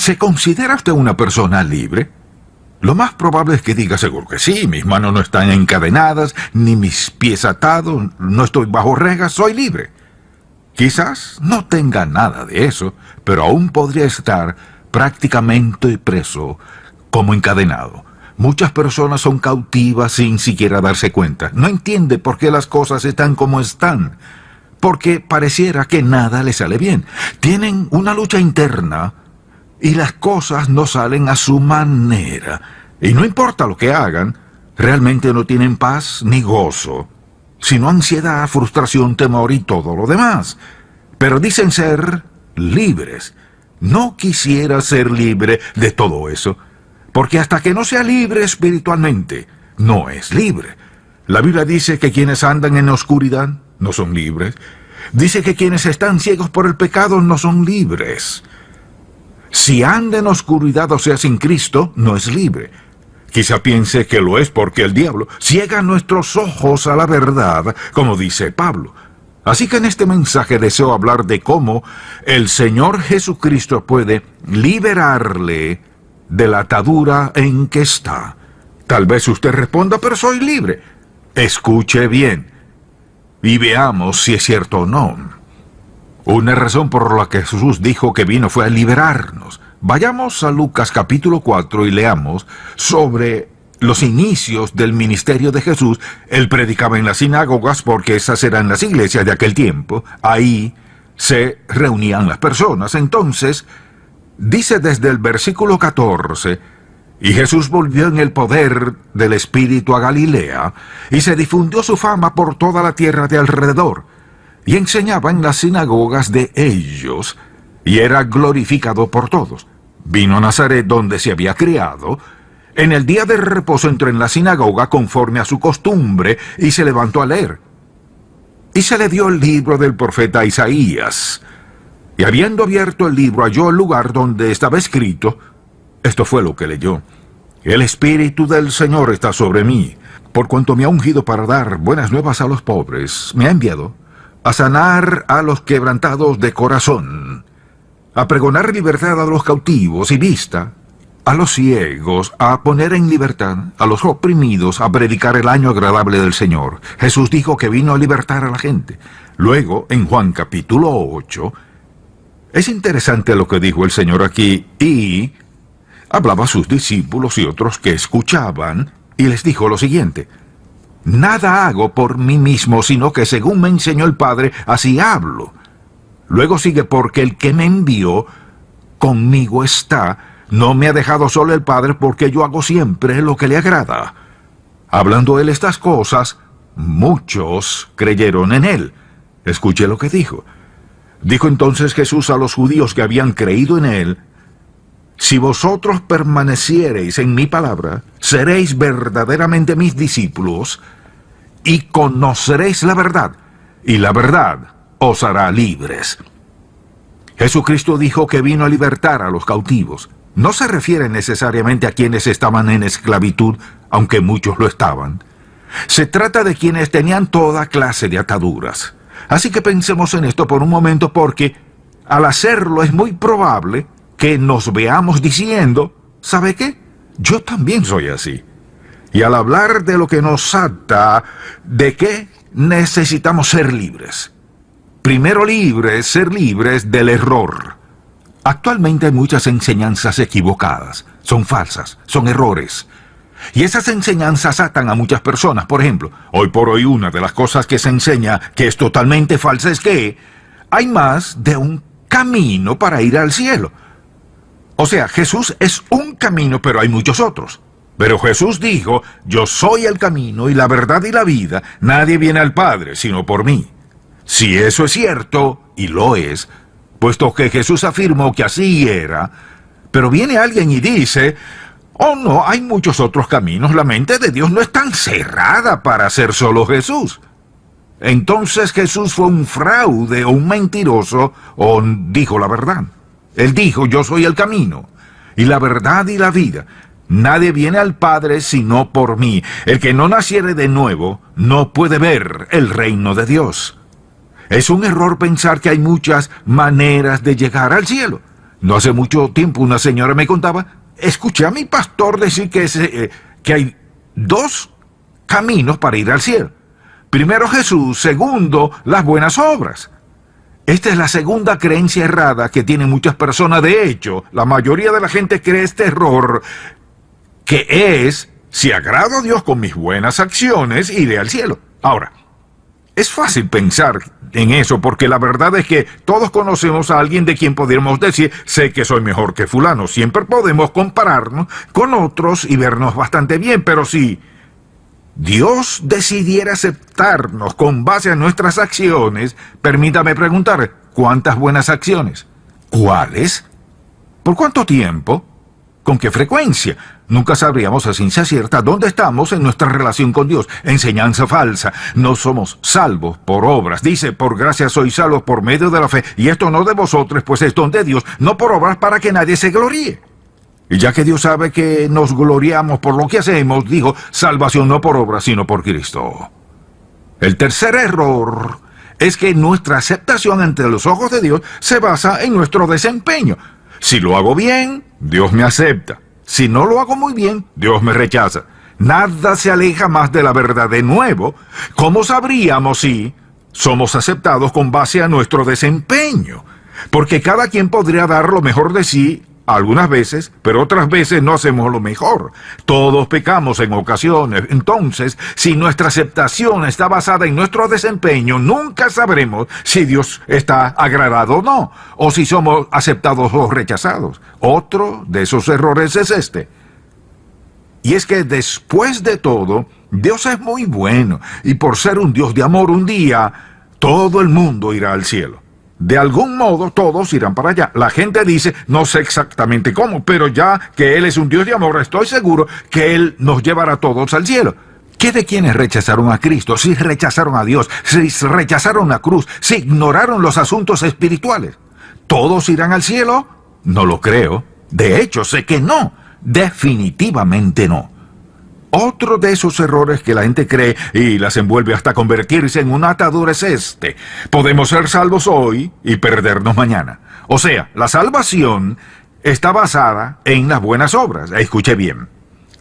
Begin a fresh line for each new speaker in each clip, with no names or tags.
¿Se considera usted una persona libre? Lo más probable es que diga seguro que sí. Mis manos no están encadenadas, ni mis pies atados, no estoy bajo rejas, soy libre. Quizás no tenga nada de eso, pero aún podría estar prácticamente preso, como encadenado. Muchas personas son cautivas sin siquiera darse cuenta. No entiende por qué las cosas están como están, porque pareciera que nada les sale bien. Tienen una lucha interna y las cosas no salen a su manera. Y no importa lo que hagan, realmente no tienen paz ni gozo, sino ansiedad, frustración, temor y todo lo demás. Pero dicen ser libres. No quisiera ser libre de todo eso, porque hasta que no sea libre espiritualmente, no es libre. La Biblia dice que quienes andan en la oscuridad no son libres. Dice que quienes están ciegos por el pecado no son libres. Si anda en oscuridad, o sea, sin Cristo, no es libre. Quizá piense que lo es porque el diablo ciega nuestros ojos a la verdad, como dice Pablo. Así que en este mensaje deseo hablar de cómo el Señor Jesucristo puede liberarle de la atadura en que está. Tal vez usted responda, pero soy libre. Escuche bien y veamos si es cierto o no. Una razón por la que Jesús dijo que vino fue a liberarnos. Vayamos a Lucas capítulo 4 y leamos sobre los inicios del ministerio de Jesús. Él predicaba en las sinagogas porque esas eran las iglesias de aquel tiempo. Ahí se reunían las personas. Entonces, dice desde el versículo 14, y Jesús volvió en el poder del Espíritu a Galilea, y se difundió su fama por toda la tierra de alrededor, y enseñaba en las sinagogas de ellos, y era glorificado por todos. Vino a Nazaret, donde se había criado. En el día de reposo entró en la sinagoga conforme a su costumbre, y se levantó a leer. Y se le dio el libro del profeta Isaías. Y habiendo abierto el libro, halló el lugar donde estaba escrito. Esto fue lo que leyó: El Espíritu del Señor está sobre mí, por cuanto me ha ungido para dar buenas nuevas a los pobres. Me ha enviado a sanar a los quebrantados de corazón, a pregonar libertad a los cautivos y vista a los ciegos, a poner en libertad a los oprimidos, a predicar el año agradable del Señor. Jesús dijo que vino a libertar a la gente. Luego, en Juan capítulo 8, es interesante lo que dijo el Señor aquí, y hablaba a sus discípulos y otros que escuchaban, y les dijo lo siguiente: Nada hago por mí mismo, sino que según me enseñó el Padre, así hablo. Luego sigue: porque el que me envió conmigo está. No me ha dejado solo el Padre, porque yo hago siempre lo que le agrada. Hablando él estas cosas, muchos creyeron en él. Escuche lo que dijo. Dijo entonces Jesús a los judíos que habían creído en él: Si vosotros permaneciereis en mi palabra, seréis verdaderamente mis discípulos, y conoceréis la verdad, y la verdad os hará libres. Jesucristo dijo que vino a libertar a los cautivos. No se refiere necesariamente a quienes estaban en esclavitud, aunque muchos lo estaban. Se trata de quienes tenían toda clase de ataduras. Así que pensemos en esto por un momento, porque al hacerlo es muy probable que nos veamos diciendo: ¿sabe qué? Yo también soy así. Y al hablar de lo que nos ata, ¿de qué necesitamos ser libres? Primero ser libres del error. Actualmente hay muchas enseñanzas equivocadas, son falsas, son errores. Y esas enseñanzas atan a muchas personas. Por ejemplo, hoy por hoy una de las cosas que se enseña que es totalmente falsa es que hay más de un camino para ir al cielo. O sea, Jesús es un camino, pero hay muchos otros. Pero Jesús dijo: yo soy el camino y la verdad y la vida, nadie viene al Padre sino por mí. Si eso es cierto, y lo es, puesto que Jesús afirmó que así era, pero viene alguien y dice: oh no, hay muchos otros caminos, la mente de Dios no es tan cerrada para ser solo Jesús. Entonces Jesús fue un fraude o un mentiroso, o dijo la verdad. Él dijo: yo soy el camino, y la verdad y la vida. Nadie viene al Padre sino por mí. El que no naciere de nuevo no puede ver el reino de Dios. Es un error pensar que hay muchas maneras de llegar al cielo. No hace mucho tiempo una señora me contaba, escuché a mi pastor decir que hay dos caminos para ir al cielo. Primero Jesús, segundo las buenas obras. Esta es la segunda creencia errada que tienen muchas personas. De hecho, la mayoría de la gente cree este error, que es, si agrado a Dios con mis buenas acciones, iré al cielo. Ahora, es fácil pensar en eso, porque la verdad es que todos conocemos a alguien de quien podríamos decir, sé que soy mejor que fulano. Siempre podemos compararnos con otros y vernos bastante bien, pero si Dios decidiera aceptarnos con base a nuestras acciones, permítame preguntar, ¿cuántas buenas acciones? ¿Cuáles? ¿Por cuánto tiempo? ¿Con qué frecuencia? Nunca sabríamos a ciencia cierta dónde estamos en nuestra relación con Dios. Enseñanza falsa. No somos salvos por obras. Dice, por gracia sois salvos por medio de la fe. Y esto no de vosotros, pues es don de Dios, no por obras para que nadie se gloríe. Y ya que Dios sabe que nos gloriamos por lo que hacemos, dijo, salvación no por obras, sino por Cristo. El tercer error es que nuestra aceptación ante los ojos de Dios se basa en nuestro desempeño. Si lo hago bien, Dios me acepta. Si no lo hago muy bien, Dios me rechaza. Nada se aleja más de la verdad. De nuevo, ¿cómo sabríamos si somos aceptados con base a nuestro desempeño? Porque cada quien podría dar lo mejor de sí algunas veces, pero otras veces no hacemos lo mejor. Todos pecamos en ocasiones. Entonces, si nuestra aceptación está basada en nuestro desempeño, nunca sabremos si Dios está agradado o no, o si somos aceptados o rechazados. Otro de esos errores es este. Y es que después de todo, Dios es muy bueno, y por ser un Dios de amor, un día todo el mundo irá al cielo. De algún modo todos irán para allá. La gente dice, no sé exactamente cómo, pero ya que Él es un Dios de amor, estoy seguro que Él nos llevará a todos al cielo. ¿Qué de quienes rechazaron a Cristo? Si rechazaron a Dios, si rechazaron la cruz, si ignoraron los asuntos espirituales, ¿todos irán al cielo? No lo creo. De hecho, sé que no. Definitivamente no. Otro de esos errores que la gente cree y las envuelve hasta convertirse en una atadura es este. Podemos ser salvos hoy y perdernos mañana. O sea, la salvación está basada en las buenas obras. Escuche bien.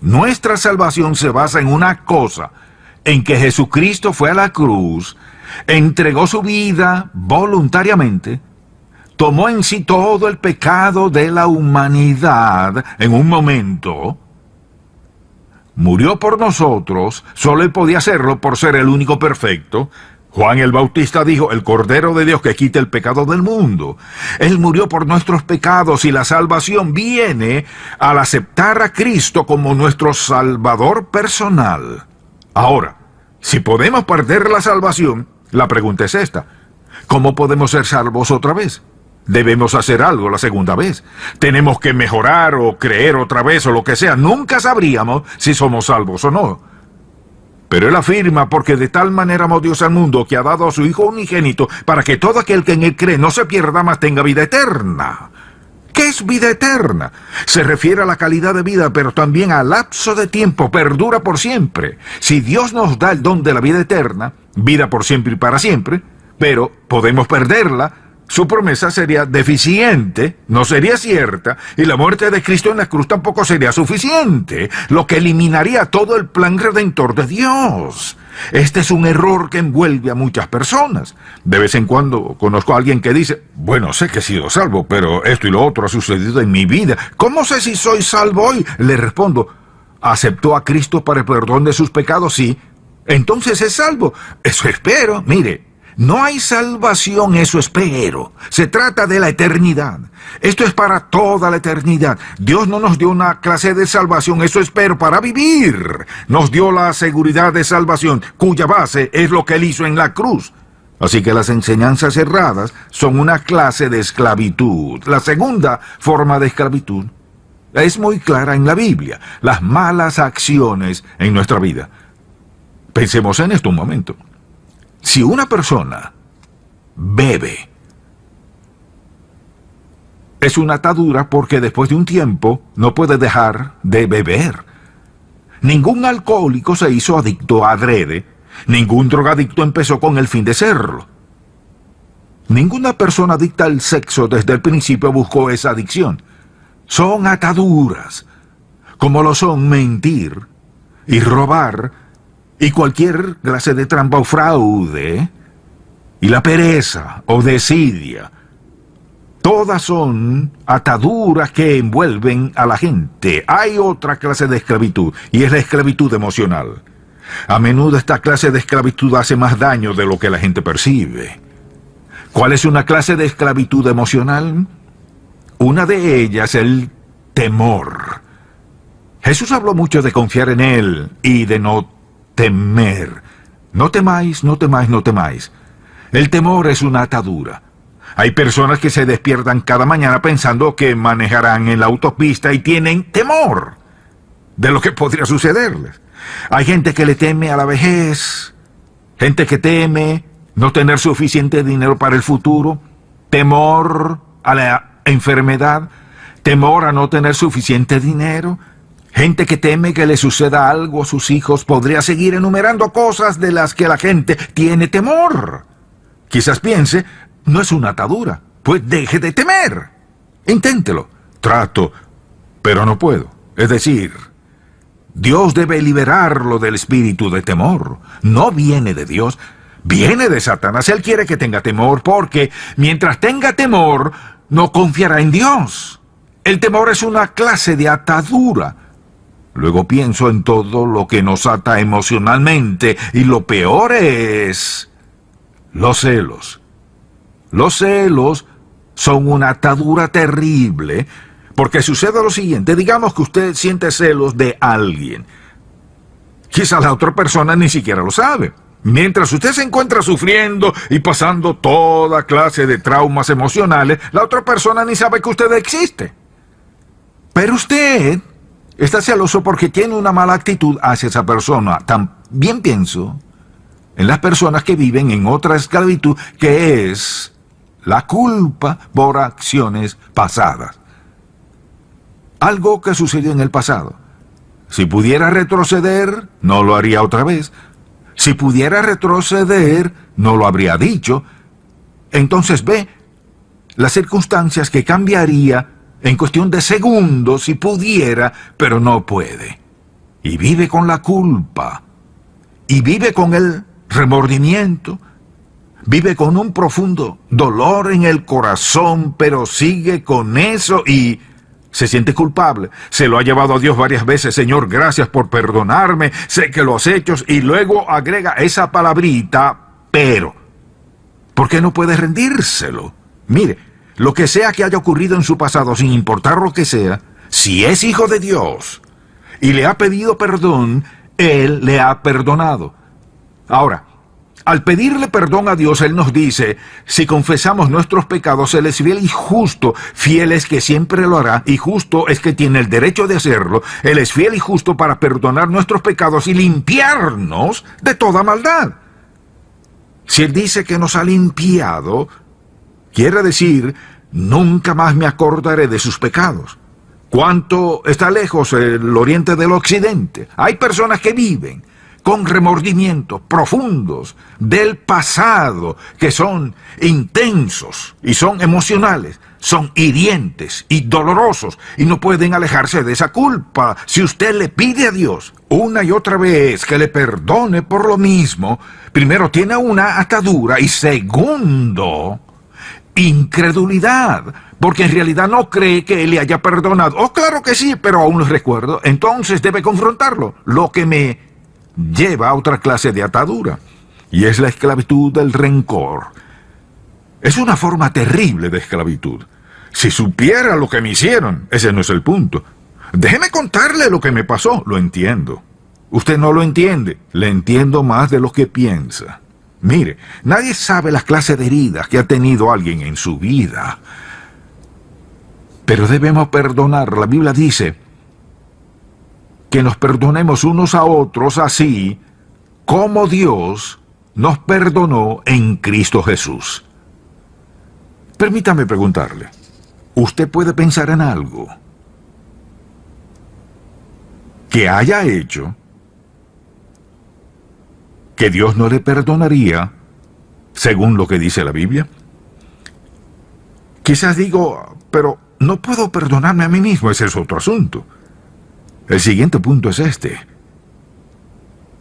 Nuestra salvación se basa en una cosa, en que Jesucristo fue a la cruz, entregó su vida voluntariamente, tomó en sí todo el pecado de la humanidad en un momento, murió por nosotros. Solo Él podía hacerlo por ser el único perfecto. Juan el Bautista dijo, el Cordero de Dios que quita el pecado del mundo. Él murió por nuestros pecados y la salvación viene al aceptar a Cristo como nuestro Salvador personal. Ahora, si podemos perder la salvación, la pregunta es esta. ¿Cómo podemos ser salvos otra vez? Debemos hacer algo la segunda vez. Tenemos que mejorar o creer otra vez o lo que sea. Nunca sabríamos si somos salvos o no. Pero Él afirma, porque de tal manera amó Dios al mundo que ha dado a su Hijo unigénito para que todo aquel que en Él cree no se pierda, mas tenga vida eterna. ¿Qué es vida eterna? Se refiere a la calidad de vida, pero también al lapso de tiempo, perdura por siempre. Si Dios nos da el don de la vida eterna, vida por siempre y para siempre, pero podemos perderla, su promesa sería deficiente, no sería cierta, y la muerte de Cristo en la cruz tampoco sería suficiente, lo que eliminaría todo el plan redentor de Dios. Este es un error que envuelve a muchas personas. De vez en cuando conozco a alguien que dice, bueno, sé que he sido salvo, pero esto y lo otro ha sucedido en mi vida. ¿Cómo sé si soy salvo hoy? Le respondo, ¿aceptó a Cristo para el perdón de sus pecados? Sí. Entonces es salvo. Eso espero, mire. No hay salvación, eso espero. Se trata de la eternidad. Esto es para toda la eternidad. Dios no nos dio una clase de salvación, eso espero, para vivir. Nos dio la seguridad de salvación, cuya base es lo que Él hizo en la cruz. Así que las enseñanzas erradas son una clase de esclavitud. La segunda forma de esclavitud es muy clara en la Biblia: las malas acciones en nuestra vida. Pensemos en esto un momento. Si una persona bebe, es una atadura porque después de un tiempo no puede dejar de beber. Ningún alcohólico se hizo adicto adrede, ningún drogadicto empezó con el fin de serlo. Ninguna persona adicta al sexo desde el principio buscó esa adicción. Son ataduras, como lo son mentir y robar y cualquier clase de trampa o fraude, y la pereza o desidia. Todas son ataduras que envuelven a la gente. Hay otra clase de esclavitud, y es la esclavitud emocional. A menudo esta clase de esclavitud hace más daño de lo que la gente percibe. ¿Cuál es una clase de esclavitud emocional? Una de ellas, el temor. Jesús habló mucho de confiar en Él y de no temer. No temáis, no temáis, no temáis. El temor es una atadura. Hay personas que se despiertan cada mañana pensando que manejarán en la autopista y tienen temor de lo que podría sucederles. Hay gente que le teme a la vejez, gente que teme no tener suficiente dinero para el futuro, temor a la enfermedad, temor a no tener suficiente dinero, gente que teme que le suceda algo a sus hijos. Podría seguir enumerando cosas de las que la gente tiene temor. Quizás piense, no es una atadura, pues deje de temer. Inténtelo. Trato, pero no puedo. Es decir, Dios debe liberarlo del espíritu de temor. No viene de Dios, viene de Satanás. Él quiere que tenga temor porque mientras tenga temor, no confiará en Dios. El temor es una clase de atadura. Luego pienso en todo lo que nos ata emocionalmente y lo peor es los celos. Los celos son una atadura terrible porque sucede lo siguiente. Digamos que usted siente celos de alguien. Quizás la otra persona ni siquiera lo sabe. Mientras usted se encuentra sufriendo y pasando toda clase de traumas emocionales, la otra persona ni sabe que usted existe. Pero usted está celoso porque tiene una mala actitud hacia esa persona. También pienso en las personas que viven en otra esclavitud, que es la culpa por acciones pasadas. Algo que sucedió en el pasado. Si pudiera retroceder, no lo haría otra vez. Si pudiera retroceder, no lo habría dicho. Entonces ve las circunstancias que cambiaría en cuestión de segundos si pudiera, pero no puede. Y vive con la culpa. Y vive con el remordimiento. Vive con un profundo dolor en el corazón, pero sigue con eso y se siente culpable. Se lo ha llevado a Dios varias veces. Señor, gracias por perdonarme. Sé que lo has hecho. Y luego agrega esa palabrita, pero. ¿Por qué no puede rendírselo? Mire, lo que sea que haya ocurrido en su pasado, sin importar lo que sea, si es hijo de Dios y le ha pedido perdón, Él le ha perdonado. Ahora, al pedirle perdón a Dios, Él nos dice, si confesamos nuestros pecados, Él es fiel y justo. Fiel es que siempre lo hará, y justo es que tiene el derecho de hacerlo. Él es fiel y justo para perdonar nuestros pecados y limpiarnos de toda maldad. Si Él dice que nos ha limpiado, quiere decir, nunca más me acordaré de sus pecados. ¿Cuánto está lejos el oriente del occidente? Hay personas que viven con remordimientos profundos del pasado, que son intensos y son emocionales, son hirientes y dolorosos, y no pueden alejarse de esa culpa. Si usted le pide a Dios una y otra vez que le perdone por lo mismo, primero tiene una atadura y segundo, incredulidad, porque en realidad no cree que Él le haya perdonado. Oh, claro que sí, pero aún lo recuerdo. Entonces debe confrontarlo, lo que me lleva a otra clase de atadura, y es la esclavitud del rencor. Es una forma terrible de esclavitud. Si supiera lo que me hicieron, ese no es el punto. Déjeme contarle lo que me pasó. Lo entiendo. Usted no lo entiende. Le entiendo más de lo que piensa. Mire, nadie sabe las clases de heridas que ha tenido alguien en su vida. Pero debemos perdonar. La Biblia dice que nos perdonemos unos a otros así como Dios nos perdonó en Cristo Jesús. Permítame preguntarle, ¿usted puede pensar en algo que haya hecho que Dios no le perdonaría según lo que dice la Biblia? Quizás digo, pero no puedo perdonarme a mí mismo, ese es otro asunto. El siguiente punto es este.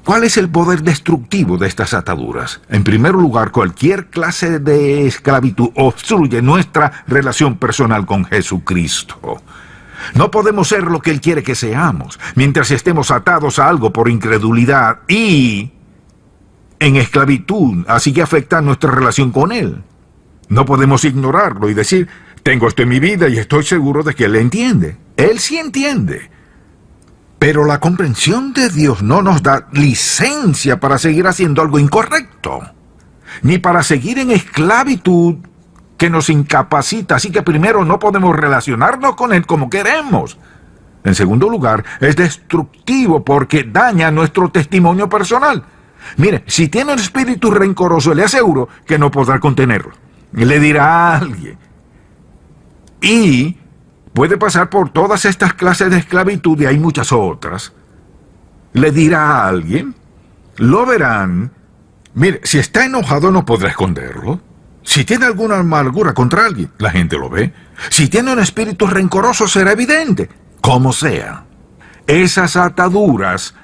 ¿Cuál es el poder destructivo de estas ataduras? En primer lugar, cualquier clase de esclavitud obstruye nuestra relación personal con Jesucristo. No podemos ser lo que Él quiere que seamos, mientras estemos atados a algo por incredulidad y en esclavitud, así que afecta nuestra relación con Él. No podemos ignorarlo y decir, tengo esto en mi vida y estoy seguro de que Él entiende. Él sí entiende. Pero la comprensión de Dios no nos da licencia para seguir haciendo algo incorrecto, ni para seguir en esclavitud que nos incapacita, así que primero no podemos relacionarnos con Él como queremos. En segundo lugar, es destructivo porque daña nuestro testimonio personal. Mire, si tiene un espíritu rencoroso, le aseguro que no podrá contenerlo. Le dirá a alguien. Y puede pasar por todas estas clases de esclavitud y hay muchas otras. Le dirá a alguien, lo verán. Mire, si está enojado no podrá esconderlo. Si tiene alguna amargura contra alguien, la gente lo ve. Si tiene un espíritu rencoroso, será evidente. Como sea. Esas ataduras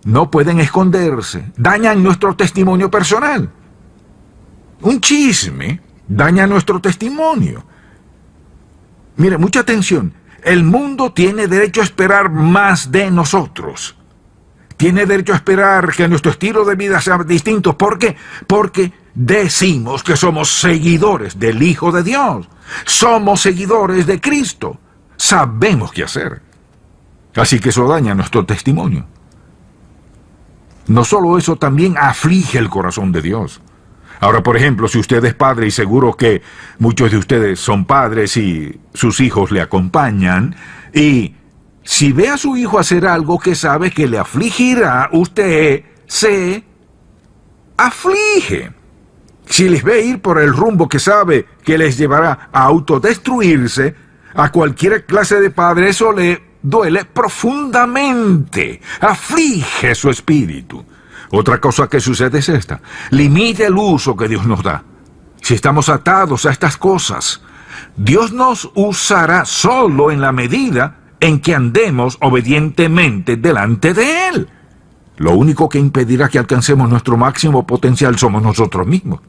no pueden esconderse. Dañan nuestro testimonio personal. Un chisme daña nuestro testimonio. Mire, mucha atención. El mundo tiene derecho a esperar más de nosotros. Tiene derecho a esperar que nuestro estilo de vida sea distinto. ¿Por qué? Porque decimos que somos seguidores del Hijo de Dios. Somos seguidores de Cristo. Sabemos qué hacer. Así que eso daña nuestro testimonio. No solo eso, también aflige el corazón de Dios. Ahora, por ejemplo, si usted es padre, y seguro que muchos de ustedes son padres y sus hijos le acompañan, y si ve a su hijo hacer algo que sabe que le afligirá, usted se aflige. Si les ve ir por el rumbo que sabe que les llevará a autodestruirse, a cualquier clase de padre eso le duele profundamente, aflige su espíritu. Otra cosa que sucede es esta: limite el uso que Dios nos da. Si estamos atados a estas cosas, Dios nos usará solo en la medida en que andemos obedientemente delante de Él. Lo único que impedirá que alcancemos nuestro máximo potencial somos nosotros mismos.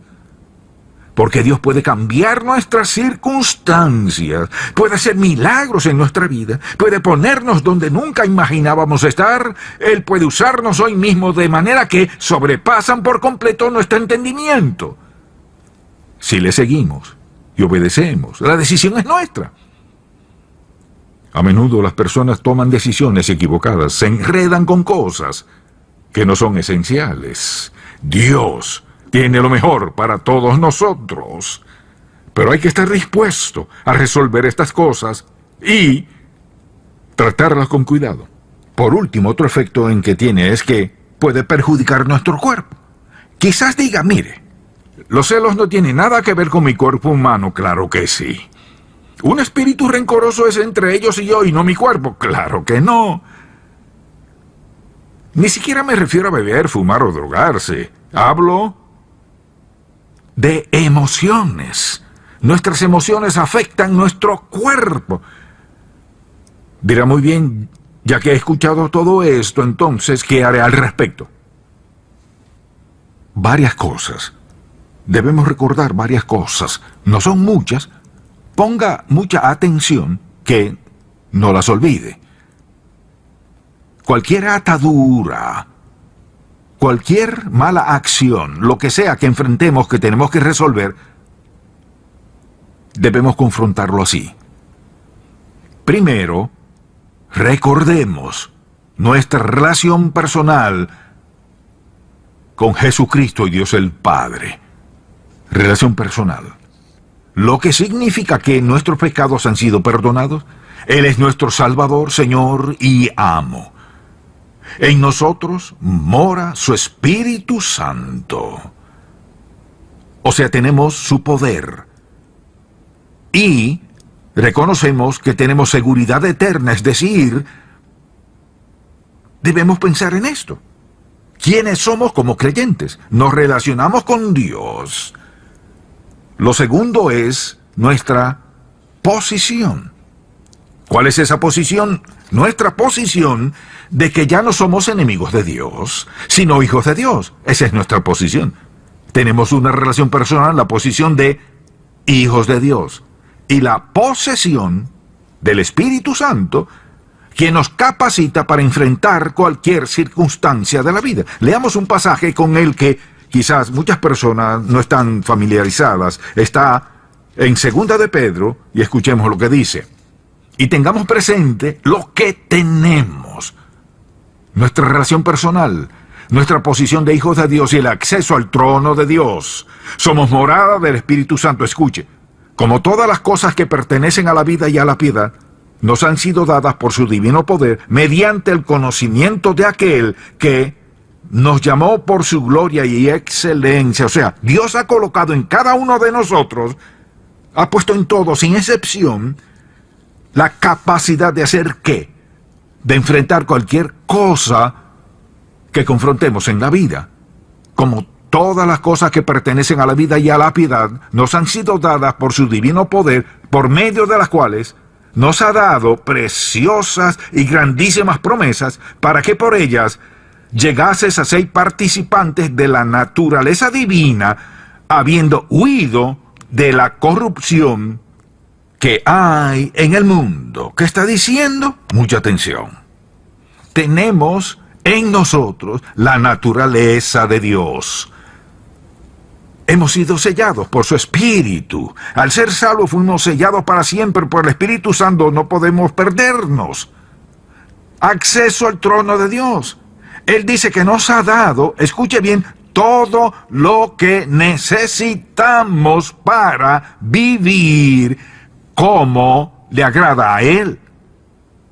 Porque Dios puede cambiar nuestras circunstancias, puede hacer milagros en nuestra vida, puede ponernos donde nunca imaginábamos estar. Él puede usarnos hoy mismo de manera que sobrepasan por completo nuestro entendimiento. Si le seguimos y obedecemos, la decisión es nuestra. A menudo las personas toman decisiones equivocadas, se enredan con cosas que no son esenciales. Dios tiene lo mejor para todos nosotros, pero hay que estar dispuesto a resolver estas cosas y tratarlas con cuidado. Por último, otro efecto en que tiene es que puede perjudicar nuestro cuerpo. Quizás diga, mire, los celos no tienen nada que ver con mi cuerpo humano. Claro que sí. Un espíritu rencoroso es entre ellos y yo y no mi cuerpo. Claro que no. Ni siquiera me refiero a beber, fumar o drogarse. Hablo de emociones. Nuestras emociones afectan nuestro cuerpo. Dirá, muy bien, ya que he escuchado todo esto, entonces, ¿qué haré al respecto? Varias cosas. Debemos recordar varias cosas. No son muchas. Ponga mucha atención, que no las olvide. Cualquier atadura, cualquier mala acción, lo que sea que enfrentemos que tenemos que resolver, debemos confrontarlo así. Primero, recordemos nuestra relación personal con Jesucristo y Dios el Padre. Relación personal. Lo que significa que nuestros pecados han sido perdonados. Él es nuestro Salvador, Señor y Amo. En nosotros mora su Espíritu Santo. O sea, tenemos su poder. Y reconocemos que tenemos seguridad eterna, es decir, debemos pensar en esto. ¿Quiénes somos como creyentes? Nos relacionamos con Dios. Lo segundo es nuestra posición. ¿Cuál es esa posición? Nuestra posición de que ya no somos enemigos de Dios, sino hijos de Dios. Esa es nuestra posición. Tenemos una relación personal, la posición de hijos de Dios. Y la posesión del Espíritu Santo, quien nos capacita para enfrentar cualquier circunstancia de la vida. Leamos un pasaje con el que quizás muchas personas no están familiarizadas. Está en 2 de Pedro, y escuchemos lo que dice. Y tengamos presente lo que tenemos. Nuestra relación personal, nuestra posición de hijos de Dios y el acceso al trono de Dios. Somos morada del Espíritu Santo. Escuche, como todas las cosas que pertenecen a la vida y a la piedad, nos han sido dadas por su divino poder mediante el conocimiento de aquel que nos llamó por su gloria y excelencia. O sea, Dios ha colocado en cada uno de nosotros, ha puesto en todos, sin excepción, la capacidad de hacer ¿qué? De enfrentar cualquier cosa que confrontemos en la vida. Como todas las cosas que pertenecen a la vida y a la piedad nos han sido dadas por su divino poder, por medio de las cuales nos ha dado preciosas y grandísimas promesas para que por ellas llegases a ser participantes de la naturaleza divina, habiendo huido de la corrupción que hay en el mundo. ¿Qué está diciendo? Mucha atención. Tenemos en nosotros la naturaleza de Dios. Hemos sido sellados por su Espíritu. Al ser salvos fuimos sellados para siempre por el Espíritu Santo. No podemos perdernos. Acceso al trono de Dios. Él dice que nos ha dado, escuche bien, todo lo que necesitamos para vivir como le agrada a Él.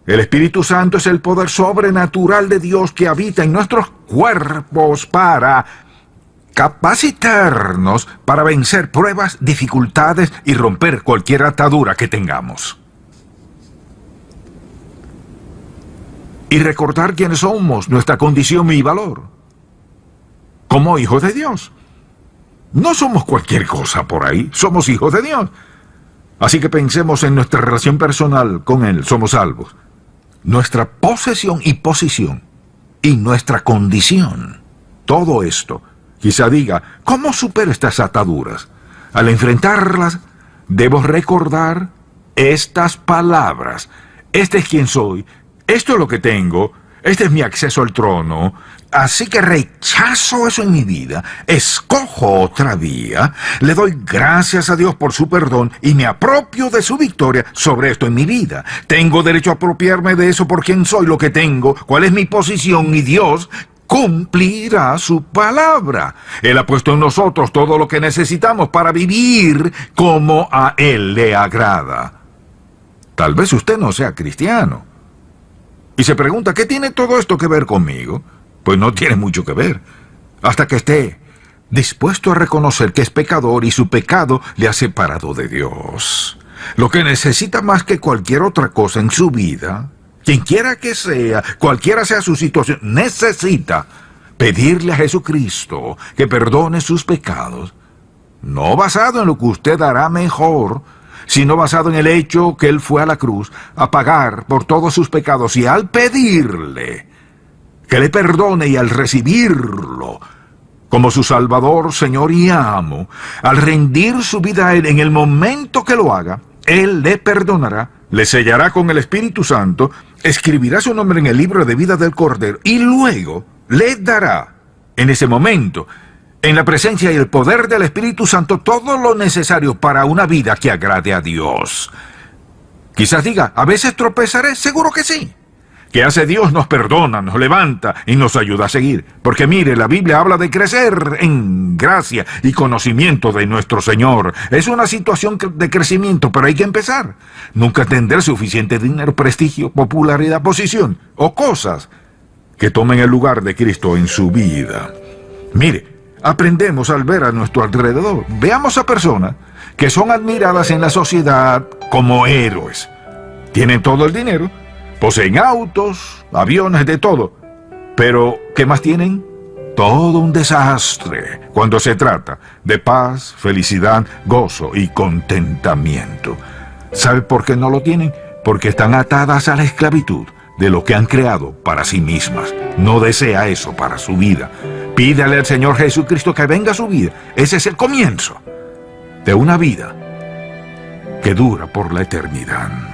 El Espíritu Santo es el poder sobrenatural de Dios que habita en nuestros cuerpos para capacitarnos para vencer pruebas, dificultades y romper cualquier atadura que tengamos. Y recordar quiénes somos, nuestra condición y valor. Como hijos de Dios. No somos cualquier cosa por ahí, somos hijos de Dios. Así que pensemos en nuestra relación personal con Él, somos salvos. Nuestra posesión y posición, y nuestra condición. Todo esto. Quizá diga, ¿cómo supero estas ataduras? Al enfrentarlas, debo recordar estas palabras. Este es quien soy, esto es lo que tengo, este es mi acceso al trono. Así que rechazo eso en mi vida, escojo otra vía, le doy gracias a Dios por su perdón y me apropio de su victoria sobre esto en mi vida. Tengo derecho a apropiarme de eso por quién soy, lo que tengo, cuál es mi posición y Dios cumplirá su palabra. Él ha puesto en nosotros todo lo que necesitamos para vivir como a Él le agrada. Tal vez usted no sea cristiano. Y se pregunta, ¿qué tiene todo esto que ver conmigo? Pues no tiene mucho que ver. Hasta que esté dispuesto a reconocer que es pecador y su pecado le ha separado de Dios. Lo que necesita más que cualquier otra cosa en su vida, quien quiera que sea, cualquiera sea su situación, necesita pedirle a Jesucristo que perdone sus pecados, no basado en lo que usted hará mejor, sino basado en el hecho que Él fue a la cruz a pagar por todos sus pecados, y al pedirle que le perdone y al recibirlo como su Salvador, Señor y amo, al rendir su vida a Él en el momento que lo haga, Él le perdonará, le sellará con el Espíritu Santo, escribirá su nombre en el libro de vida del Cordero y luego le dará, en ese momento, en la presencia y el poder del Espíritu Santo, todo lo necesario para una vida que agrade a Dios. Quizás diga, ¿a veces tropezaré? Seguro que sí. ¿Qué hace Dios? Nos perdona, nos levanta y nos ayuda a seguir. Porque mire, la Biblia habla de crecer en gracia y conocimiento de nuestro Señor. Es una situación de crecimiento, pero hay que empezar. Nunca tendré suficiente dinero, prestigio, popularidad, posición o cosas que tomen el lugar de Cristo en su vida. Mire, aprendemos al ver a nuestro alrededor. Veamos a personas que son admiradas en la sociedad como héroes. Tienen todo el dinero, poseen autos, aviones, de todo. Pero, ¿qué más tienen? Todo un desastre cuando se trata de paz, felicidad, gozo y contentamiento. ¿Sabe por qué no lo tienen? Porque están atadas a la esclavitud de lo que han creado para sí mismas. No desea eso para su vida. Pídale al Señor Jesucristo que venga a su vida. Ese es el comienzo de una vida que dura por la eternidad.